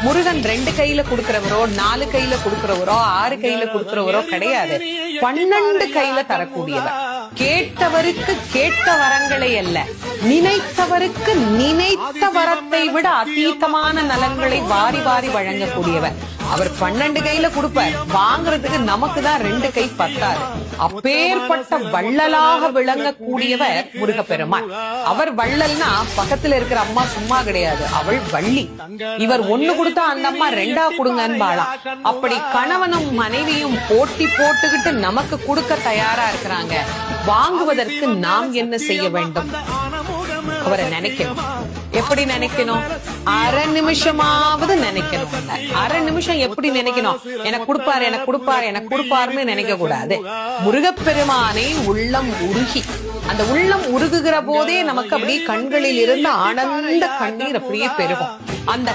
முருகன் 2 கையில கொடுக்கிறவரோ 4 கையில கொடுக்கிறவரோ 6 கையில கொடுக்கிறவரோ கிடையாது. 12 கையில தரக்கூடியவர். கேட்டவருக்கு கேட்ட வரங்களை அல்ல, நினைத்தவருக்கு நினைத்த வரத்தை விட அதீதமான நலன்களை வாரி வாரி வழங்கக்கூடியவர். அவர் 12 கையில கொடுப்பார், வாங்குறதுக்கு நமக்கு தான் 2 கை பத்தாது. அப்பேற்பட்ட வள்ளலாக விளங்கக்கூடியவர் முருகப்பெருமான். அவர் வள்ளல்னா பக்கத்துல இருக்கிற அம்மா சும்மா கிடையாது, அவள் வள்ளி. இவர் 1 கொடுத்தா அந்த அம்மா 2 கொடுங்கன்னு வாழாம். அப்படி கணவனும் மனைவியும் போட்டி போட்டுக்கிட்டு நமக்கு கொடுக்க தயாரா இருக்கிறாங்க. வாங்குவதற்கு நாம் என்ன செய்ய வேண்டும்? அவரை நினைக்கணும். எப்படி நினைக்கணும்? அரை நிமிஷமாவது நினைக்கணும். அரை நிமிஷம் எப்படி நினைக்கணும்? எனக்கு கொடுப்பாரு, எனக்கு கொடுப்பாரு, எனக்கு கொடுப்பாருன்னு நினைக்க கூடாது. முருகப்பெருமானை உள்ளம் உருகி, அந்த உள்ளம் உருகுகிற போதே நமக்கு அப்படியே கண்களில் இருந்து ஆனந்த கண்ணீர் அப்படியே பெருகும். அந்த